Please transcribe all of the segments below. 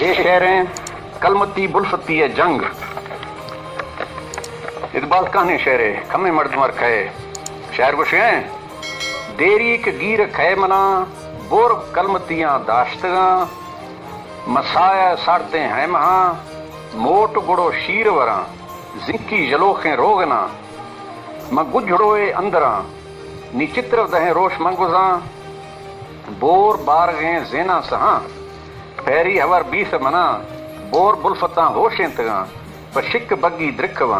ये शेरें कलमती बुलफती है जंग इकबाल कहने शेरे खमे मर्द मर खए शेर कुछ है देरी के गीर खए मना बोर कलमतियां दाश्तगा मसाया साड़ते हैं महा मोट गुड़ो शीर वरा जिंकी जलोखें रोगना म गुजड़ोए अंदरा नी चित्र दहें रोश मंगुजा बोर बार गए जेना सहा पैरी हवर बीस मना बोर बुलफता होशें तगा पशिक बगी द्रिकवा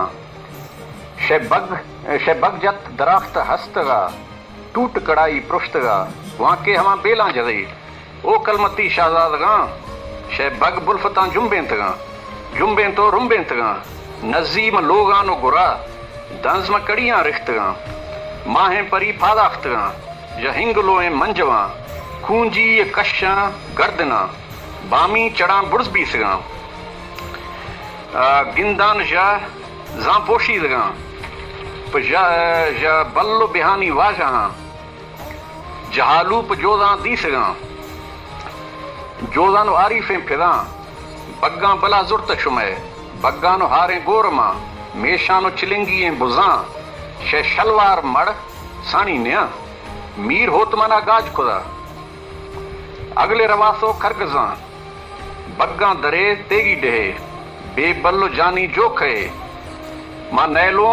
शबग जत दराख्त हस्तगा टूट कड़ाई पृष्ठगा वहां के हमा बेला जदई ओ कलमती शाहजादगा शबग बुलफता जुम्बें तो रुम्बें तगा नजीम लोगा नो गुरा दंज म कड़ियां रिश्तगा माहें परी फादाख्तगा जहिंगलोए मंजवा खूंजी कशा गर्दना बामी चढ़ा बुर्स बीसगा गिंदान जा पोशीदगा बल्लो बिहानी वाजहा जहालूप जोदा दीसगा जोदा नो आरिफें फिदा बग्गा बला जुर्त शुमे बग्गा नो हारे गोरमा मेशा नो चिलिंगी बुजा शे शलवार मड़ सानी न्या मीर होत मना गाज खुदा अगले रवासो खरगजा बग्गा दरे तेगी डेहे बेबल्लो जानी जो खे मां नैलो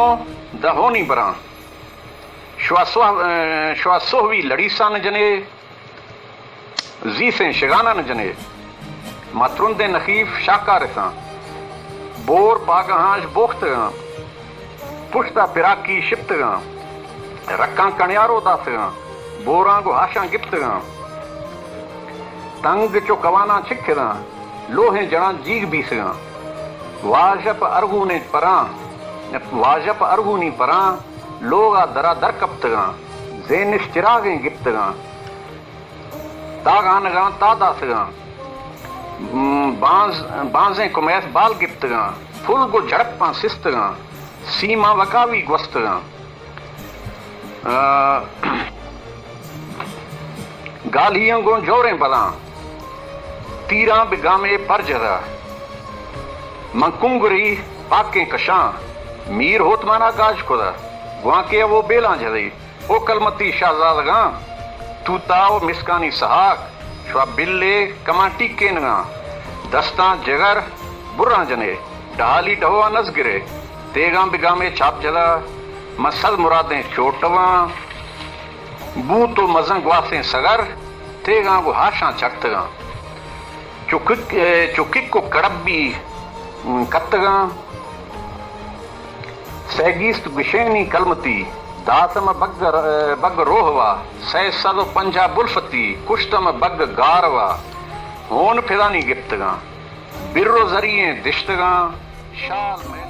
दहोनी बरा श्वासोहवी लड़ीसा न जने जीसें शिगाना न जने मातरुंदे नखीफ शाकार सा बोर बागहाश बोख्तगा पुश्ता पिराकी शिप्तगा रक्का कणयारो दासगा बोरा को हाशा गिप्तगा तंग चो कवाना छिखदा लोहे जणा जीग बीसगा वाजप अरगूनी परा लोगा दरा दर कप्तगा जेनिश चिरागे गिप्तगा तागानगा तादासगा बांजें कुमैस बाल गिप्तगा फुल को झड़पा सिस्तगा सीमा वकावी ग्वस्तगा गालियां गो जोरें बला तीरा बिगामे पर जदा मंकुंगरी पाके कशा मीर होत माना गाज खुदा वहां के वो बेला जदई ओ कलमती शाहजादगा तू ताओ मिसकानी सहाक श्वा बिल्ले कमाटी केनगा दस्ता जगर बुर्रा जने डाली डहुआ नस गिरे तेगा बिगामे छाप जदा मसद मुरादें चोटवा बू तो मजंग वासें सगर तेगा वो हाशा चकतगा चुकिक को कड़बी कत्तगा सैगीस्त गुशेनी कलमती दातम बग रोहवा सै सदो पंजा बुलफती कुश्तम बग गारवा होन फिदानी गिप्तगा बिर्रो जरिए दिश्तगा शाल में